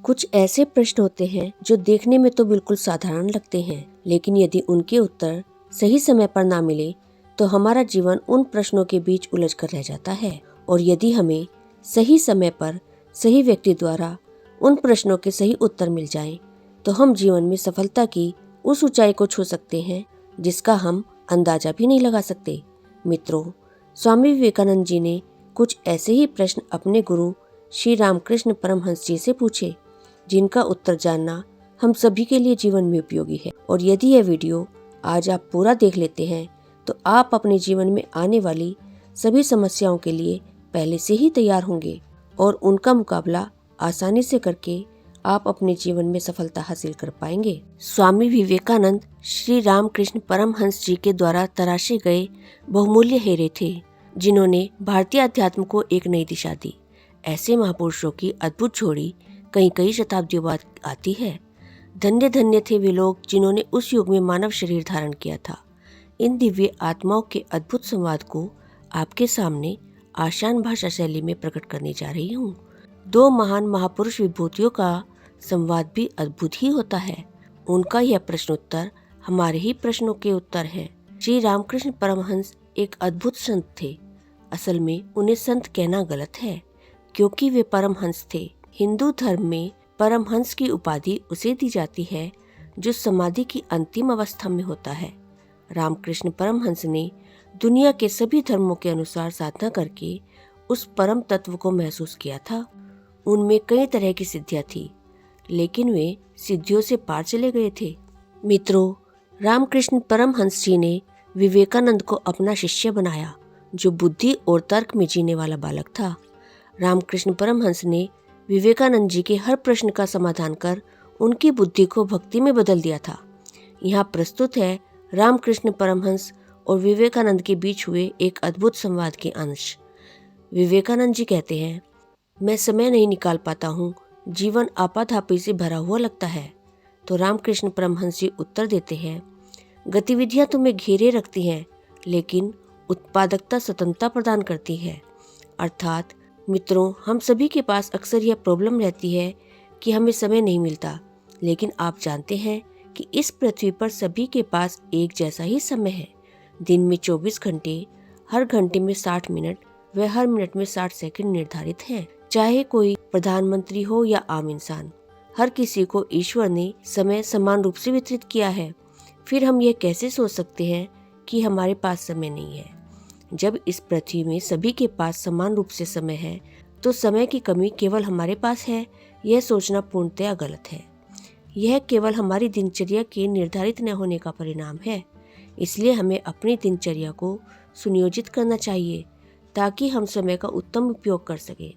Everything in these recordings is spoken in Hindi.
कुछ ऐसे प्रश्न होते हैं जो देखने में तो बिल्कुल साधारण लगते हैं, लेकिन यदि उनके उत्तर सही समय पर ना मिले तो हमारा जीवन उन प्रश्नों के बीच उलझ कर रह जाता है। और यदि हमें सही समय पर सही व्यक्ति द्वारा उन प्रश्नों के सही उत्तर मिल जाएं, तो हम जीवन में सफलता की उस ऊंचाई को छू सकते हैं जिसका हम अंदाजा भी नहीं लगा सकते। मित्रों, स्वामी विवेकानंद जी ने कुछ ऐसे ही प्रश्न अपने गुरु श्री रामकृष्ण परमहंस जी से पूछे, जिनका उत्तर जानना हम सभी के लिए जीवन में उपयोगी है। और यदि यह वीडियो आज आप पूरा देख लेते हैं तो आप अपने जीवन में आने वाली सभी समस्याओं के लिए पहले से ही तैयार होंगे और उनका मुकाबला आसानी से करके आप अपने जीवन में सफलता हासिल कर पाएंगे। स्वामी विवेकानंद श्री रामकृष्ण परमहंस जी के द्वारा तराशे गए बहुमूल्य हीरे थे, जिन्होंने भारतीय अध्यात्म को एक नई दिशा दी। ऐसे महापुरुषों की अद्भुत जोड़ी कई शताब्दियों बाद आती है। धन्य धन्य थे वे लोग जिन्होंने उस युग में मानव शरीर धारण किया था। इन दिव्य आत्माओं के अद्भुत संवाद को आपके सामने आसान भाषा शैली में प्रकट करने जा रही हूँ। दो महान महापुरुष विभूतियों का संवाद भी अद्भुत ही होता है। उनका यह प्रश्नोत्तर हमारे ही प्रश्नों के उत्तर है। श्री रामकृष्ण परमहंस एक अद्भुत संत थे। असल में उन्हें संत कहना गलत है, क्योंकि वे परमहंस थे। हिंदू धर्म में परमहंस की उपाधि उसे दी जाती है जो समाधि की अंतिम अवस्था में होता है। रामकृष्ण परमहंस ने दुनिया के सभी धर्मों के अनुसार साधना करके उस परम तत्व को महसूस किया था। उनमें कई तरह की सिद्धियां थी, लेकिन वे सिद्धियों से पार चले गए थे। मित्रों, रामकृष्ण परमहंस जी ने विवेकानंद को अपना शिष्य बनाया, जो बुद्धि और तर्क में जीने वाला बालक था। रामकृष्ण परमहंस ने विवेकानंद जी के हर प्रश्न का समाधान कर उनकी बुद्धि को भक्ति में बदल दिया था। यहाँ प्रस्तुत है रामकृष्ण परमहंस और विवेकानंद के बीच हुए एक अद्भुत संवाद के अंश। विवेकानंद जी कहते हैं, मैं समय नहीं निकाल पाता हूँ, जीवन आपाधापी से भरा हुआ लगता है। तो रामकृष्ण परमहंस जी उत्तर देते हैं, गतिविधियाँ तुम्हें घेरे रखती हैं, लेकिन उत्पादकता स्वतंत्रता प्रदान करती है। अर्थात मित्रों, हम सभी के पास अक्सर यह प्रॉब्लम रहती है कि हमें समय नहीं मिलता, लेकिन आप जानते हैं कि इस पृथ्वी पर सभी के पास एक जैसा ही समय है। दिन में 24 घंटे, हर घंटे में 60 मिनट व हर मिनट में 60 सेकंड निर्धारित हैं। चाहे कोई प्रधानमंत्री हो या आम इंसान, हर किसी को ईश्वर ने समय समान रूप से वितरित किया है। फिर हम यह कैसे सोच सकते हैं कि हमारे पास समय नहीं है? जब इस पृथ्वी में सभी के पास समान रूप से समय है, तो समय की कमी केवल हमारे पास है, यह सोचना पूर्णतया गलत है। यह केवल हमारी दिनचर्या के निर्धारित न होने का परिणाम है। इसलिए हमें अपनी दिनचर्या को सुनियोजित करना चाहिए, ताकि हम समय का उत्तम उपयोग कर सकें।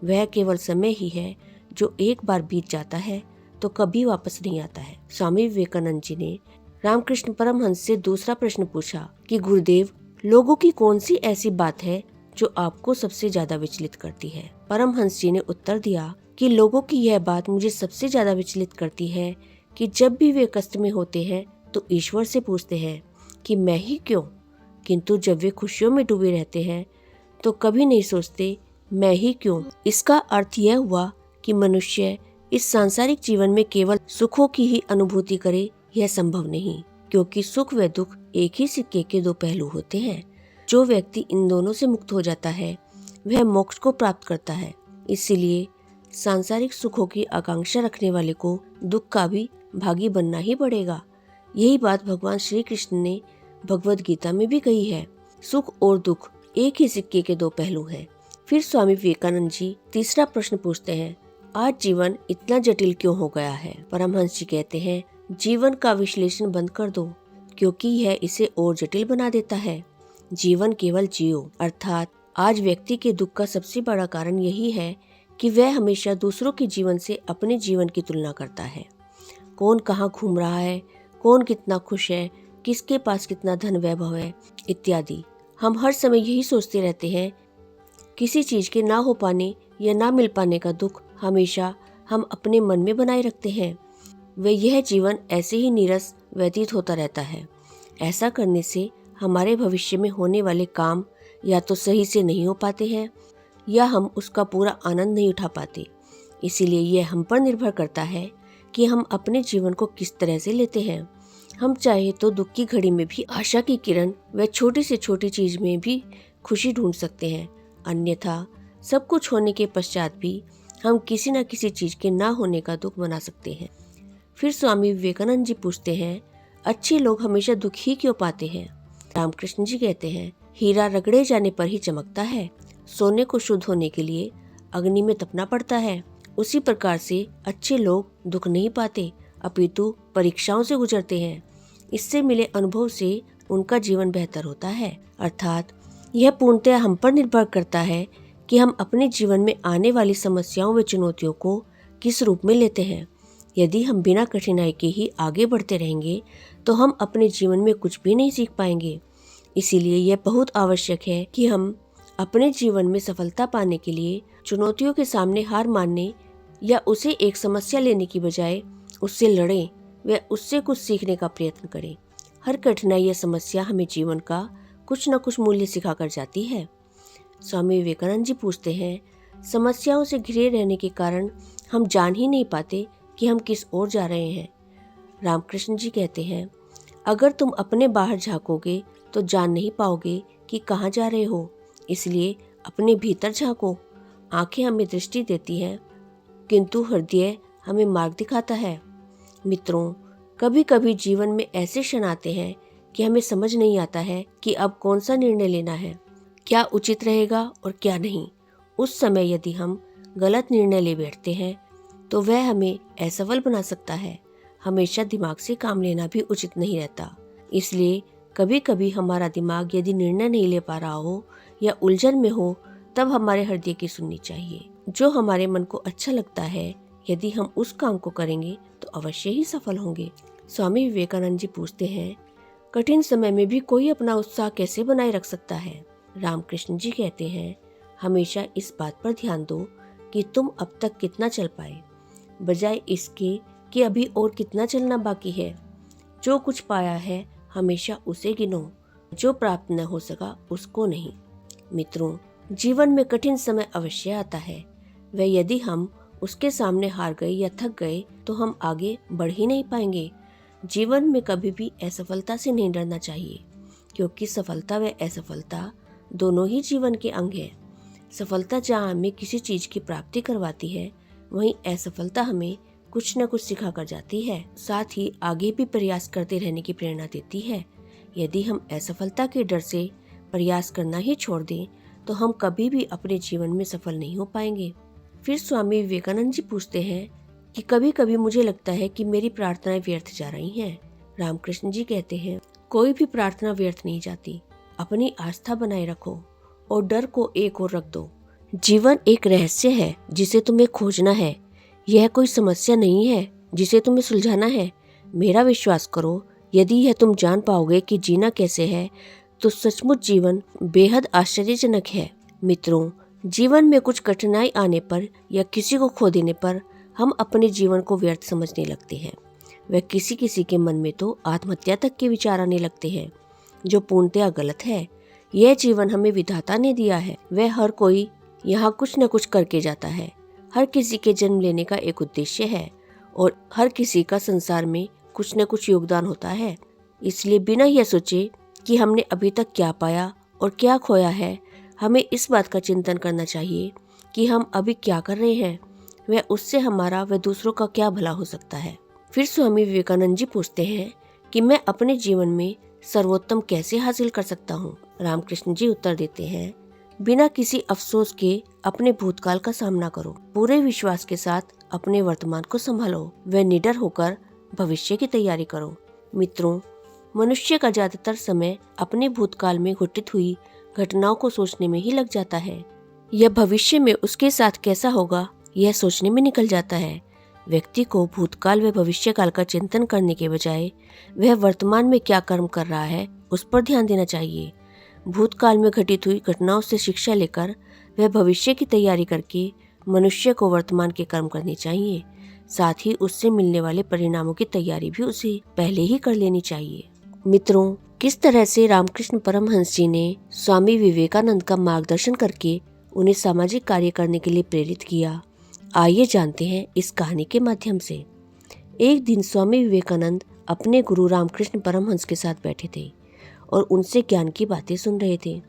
वह केवल समय ही है जो एक बार बीत जाता है तो कभी वापस नहीं आता है। स्वामी विवेकानंद जी ने रामकृष्ण परमहंस से दूसरा प्रश्न पूछा कि गुरुदेव, लोगों की कौन सी ऐसी बात है जो आपको सबसे ज्यादा विचलित करती है? परमहंस जी ने उत्तर दिया कि लोगों की यह बात मुझे सबसे ज्यादा विचलित करती है कि जब भी वे कष्ट में होते हैं तो ईश्वर से पूछते हैं कि मैं ही क्यों, किंतु जब वे खुशियों में डूबे रहते हैं तो कभी नहीं सोचते मैं ही क्यों। इसका अर्थ यह हुआ कि मनुष्य इस सांसारिक जीवन में केवल सुखों की ही अनुभूति करे, यह संभव नहीं, क्योंकि सुख व दुख एक ही सिक्के के दो पहलू होते हैं। जो व्यक्ति इन दोनों से मुक्त हो जाता है वह मोक्ष को प्राप्त करता है। इसलिए सांसारिक सुखों की आकांक्षा रखने वाले को दुख का भी भागी बनना ही पड़ेगा। यही बात भगवान श्री कृष्ण ने भगवद गीता में भी कही है, सुख और दुख एक ही सिक्के के दो पहलू हैं। फिर स्वामी विवेकानंद जी तीसरा प्रश्न पूछते हैं, आज जीवन इतना जटिल क्यों हो गया है? परमहंस जी कहते हैं, जीवन का विश्लेषण बंद कर दो, क्योंकि यह इसे और जटिल बना देता है। जीवन केवल जियो। अर्थात आज व्यक्ति के दुख का सबसे बड़ा कारण यही है कि वह हमेशा दूसरों के जीवन से अपने जीवन की तुलना करता है। कौन कहाँ घूम रहा है, कौन कितना खुश है, किसके पास कितना धन वैभव है, इत्यादि। हम हर समय यही सोचते रहते हैं। किसी चीज के ना हो पाने या ना मिल पाने का दुख हमेशा हम अपने मन में बनाए रखते हैं। व यह जीवन ऐसे ही नीरस व्यतीत होता रहता है। ऐसा करने से हमारे भविष्य में होने वाले काम या तो सही से नहीं हो पाते हैं या हम उसका पूरा आनंद नहीं उठा पाते। इसीलिए यह हम पर निर्भर करता है कि हम अपने जीवन को किस तरह से लेते हैं। हम चाहे तो दुख की घड़ी में भी आशा की किरण व छोटी से छोटी चीज में भी खुशी ढूंढ सकते हैं, अन्यथा सब कुछ होने के पश्चात भी हम किसी न किसी चीज के ना होने का दुख मना सकते हैं। फिर स्वामी विवेकानंद जी पूछते हैं, अच्छे लोग हमेशा दुख ही क्यों पाते हैं? रामकृष्ण जी कहते हैं, हीरा रगड़े जाने पर ही चमकता है, सोने को शुद्ध होने के लिए अग्नि में तपना पड़ता है। उसी प्रकार से अच्छे लोग दुख नहीं पाते, अपितु परीक्षाओं से गुजरते हैं। इससे मिले अनुभव से उनका जीवन बेहतर होता है। अर्थात यह पूर्णतः हम पर निर्भर करता है कि हम अपने जीवन में आने वाली समस्याओं व चुनौतियों को किस रूप में लेते हैं। यदि हम बिना कठिनाई के ही आगे बढ़ते रहेंगे तो हम अपने जीवन में कुछ भी नहीं सीख पाएंगे। इसीलिए यह बहुत आवश्यक है कि हम अपने जीवन में सफलता पाने के लिए चुनौतियों के सामने हार मानने या उसे एक समस्या लेने की बजाय उससे लड़ें व उससे कुछ सीखने का प्रयत्न करें। हर कठिनाई या समस्या हमें जीवन का कुछ न कुछ मूल्य सिखा कर जाती है। स्वामी विवेकानंद जी पूछते हैं, समस्याओं से घिरे रहने के कारण हम जान ही नहीं पाते कि हम किस ओर जा रहे हैं। रामकृष्ण जी कहते हैं, अगर तुम अपने बाहर झांकोगे तो जान नहीं पाओगे कि कहाँ जा रहे हो, इसलिए अपने भीतर झांको। आंखें हमें दृष्टि देती हैं, किंतु हृदय हमें मार्ग दिखाता है। मित्रों, कभी कभी जीवन में ऐसे क्षण आते हैं कि हमें समझ नहीं आता है कि अब कौन सा निर्णय लेना है, क्या उचित रहेगा और क्या नहीं। उस समय यदि हम गलत निर्णय ले बैठते हैं तो वह हमें असफल बना सकता है। हमेशा दिमाग से काम लेना भी उचित नहीं रहता। इसलिए कभी कभी हमारा दिमाग यदि निर्णय नहीं ले पा रहा हो या उलझन में हो, तब हमारे हृदय की सुननी चाहिए। जो हमारे मन को अच्छा लगता है, यदि हम उस काम को करेंगे तो अवश्य ही सफल होंगे। स्वामी विवेकानंद जी पूछते हैं, कठिन समय में भी कोई अपना उत्साह कैसे बनाए रख सकता है? रामकृष्ण जी कहते हैं, हमेशा इस बात पर ध्यान दो कि तुम अब तक कितना चल पाए, बजाय इसके कि अभी और कितना चलना बाकी है। जो कुछ पाया है हमेशा उसे गिनो, जो प्राप्त न हो सका उसको नहीं। मित्रों, जीवन में कठिन समय अवश्य आता है, वह यदि हम उसके सामने हार गए या थक गए तो हम आगे बढ़ ही नहीं पाएंगे। जीवन में कभी भी असफलता से नहीं डरना चाहिए, क्योंकि सफलता व असफलता दोनों ही जीवन के अंग है। सफलता जहाँ हमें किसी चीज की प्राप्ति करवाती है, वहीं असफलता हमें कुछ न कुछ सिखा कर जाती है, साथ ही आगे भी प्रयास करते रहने की प्रेरणा देती है। यदि हम असफलता के डर से प्रयास करना ही छोड़ दें तो हम कभी भी अपने जीवन में सफल नहीं हो पाएंगे। फिर स्वामी विवेकानंद जी पूछते हैं कि कभी कभी मुझे लगता है कि मेरी प्रार्थनाएं व्यर्थ जा रही हैं। रामकृष्ण जी कहते हैं, कोई भी प्रार्थना व्यर्थ नहीं जाती। अपनी आस्था बनाए रखो और डर को एक ओर रख दो। जीवन एक रहस्य है जिसे तुम्हें खोजना है। यह कोई समस्या नहीं है जिसे तुम्हें सुलझाना है। मेरा विश्वास करो, यदि यह तुम जान पाओगे कि जीना कैसे है, तो सचमुच जीवन बेहद आश्चर्यजनक है। मित्रों, जीवन में कुछ कठिनाई आने पर या किसी को खो देने पर हम अपने जीवन को व्यर्थ समझने लगते हैं। वह किसी किसी के मन में तो आत्महत्या तक के विचार आने लगते हैं, जो पूर्णतया गलत है। यह जीवन हमें विधाता ने दिया है। वह हर कोई यहाँ कुछ न कुछ करके जाता है। हर किसी के जन्म लेने का एक उद्देश्य है और हर किसी का संसार में कुछ न कुछ योगदान होता है। इसलिए बिना यह सोचे कि हमने अभी तक क्या पाया और क्या खोया है, हमें इस बात का चिंतन करना चाहिए कि हम अभी क्या कर रहे हैं, वह उससे हमारा व दूसरों का क्या भला हो सकता है। फिर स्वामी विवेकानंद जी पूछते हैं कि मैं अपने जीवन में सर्वोत्तम कैसे हासिल कर सकता हूँ। रामकृष्ण जी उत्तर देते हैं, बिना किसी अफसोस के अपने भूतकाल का सामना करो, पूरे विश्वास के साथ अपने वर्तमान को संभालो व निडर होकर भविष्य की तैयारी करो। मित्रों, मनुष्य का ज्यादातर समय अपने भूतकाल में घटित हुई घटनाओं को सोचने में ही लग जाता है। यह भविष्य में उसके साथ कैसा होगा यह सोचने में निकल जाता है। व्यक्ति को भूतकाल व भविष्यकाल का चिंतन करने के बजाय वह वर्तमान में क्या कर्म कर रहा है उस पर ध्यान देना चाहिए। भूतकाल में घटित हुई घटनाओं से शिक्षा लेकर वह भविष्य की तैयारी करके मनुष्य को वर्तमान के कर्म करने चाहिए। साथ ही उससे मिलने वाले परिणामों की तैयारी भी उसे पहले ही कर लेनी चाहिए। मित्रों, किस तरह से रामकृष्ण परमहंस जी ने स्वामी विवेकानंद का मार्गदर्शन करके उन्हें सामाजिक कार्य करने के लिए प्रेरित किया, आइए जानते हैं इस कहानी के माध्यम से। एक दिन स्वामी विवेकानंद अपने गुरु रामकृष्ण परमहंस के साथ बैठे थे और उनसे ज्ञान की बातें सुन रहे थे।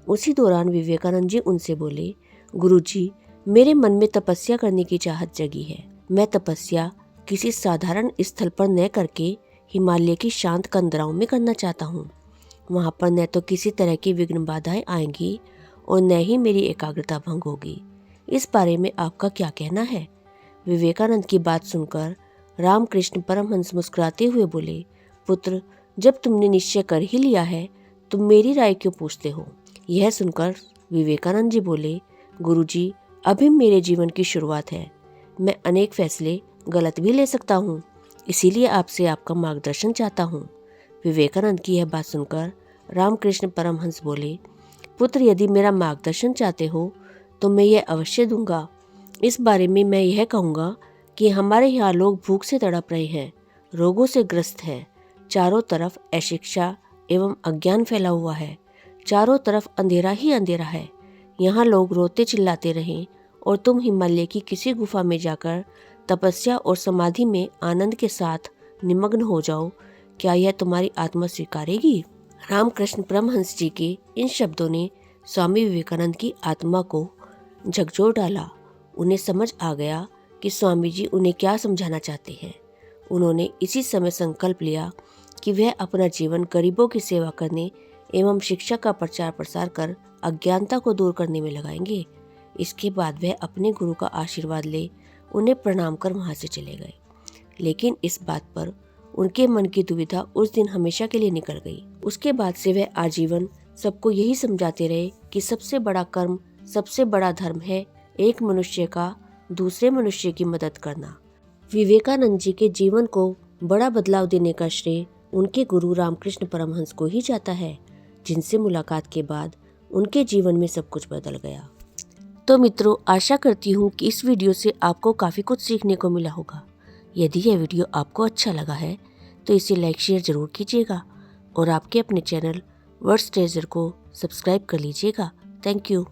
उसी दौरान विवेकानंद जी उनसे बोले, गुरुजी, मेरे मन में तपस्या करने की चाहत जगी है। मैं तपस्या किसी साधारण स्थल पर न करके हिमालय की शांत कंदराओं में करना चाहता हूँ। वहाँ पर न तो किसी तरह की विघ्न बाधाएं आएंगी और न ही मेरी एकाग्रता भंग होगी। इस बारे में आपका क्या कहना है? विवेकानंद की बात सुनकर रामकृष्ण परमहंस मुस्कुराते हुए बोले, पुत्र, जब तुमने निश्चय कर ही लिया है तो मेरी राय क्यों पूछते हो? यह सुनकर विवेकानंद जी बोले, गुरुजी, अभी मेरे जीवन की शुरुआत है। मैं अनेक फैसले गलत भी ले सकता हूँ, इसीलिए आपसे आपका मार्गदर्शन चाहता हूँ। विवेकानंद की यह बात सुनकर रामकृष्ण परमहंस बोले, पुत्र, यदि मेरा मार्गदर्शन चाहते हो तो मैं यह अवश्य दूंगा। इस बारे में मैं यह कहूँगा कि हमारे यहाँ लोग भूख से तड़प रहे हैं, रोगों से ग्रस्त हैं, चारों तरफ अशिक्षा एवं अज्ञान फैला हुआ है, चारों तरफ अंधेरा ही अंधेरा है। यहाँ लोग रोते चिल्लाते रहें और तुम हिमालय की किसी गुफा में जाकर तपस्या और समाधि में आनंद के साथ निमग्न हो जाओ, क्या यह तुम्हारी आत्मा स्वीकारेगी? रामकृष्ण परमहंस जी के इन शब्दों ने स्वामी विवेकानंद की आत्मा को झकझोर डाला। उन्हें समझ आ गया कि स्वामी जी उन्हें क्या समझाना चाहते हैं। उन्होंने इसी समय संकल्प लिया कि वह अपना जीवन गरीबों की सेवा करने एवं शिक्षा का प्रचार प्रसार कर अज्ञानता को दूर करने में लगाएंगे। इसके बाद वह अपने गुरु का आशीर्वाद ले उन्हें प्रणाम कर वहां से चले गए। लेकिन इस बात पर उनके मन की दुविधा उस दिन हमेशा के लिए निकल गई। उसके बाद से वह आजीवन सबको यही समझाते रहे कि सबसे बड़ा कर्म, सबसे बड़ा धर्म है एक मनुष्य का दूसरे मनुष्य की मदद करना। विवेकानंद जी के जीवन को बड़ा बदलाव देने का श्रेय उनके गुरु रामकृष्ण परमहंस को ही जाता है, जिनसे मुलाकात के बाद उनके जीवन में सब कुछ बदल गया। तो मित्रों, आशा करती हूँ कि इस वीडियो से आपको काफ़ी कुछ सीखने को मिला होगा। यदि यह वीडियो आपको अच्छा लगा है तो इसे लाइक शेयर जरूर कीजिएगा और आपके अपने चैनल वर्ड्स ट्रेजर को सब्सक्राइब कर लीजिएगा। Thank you.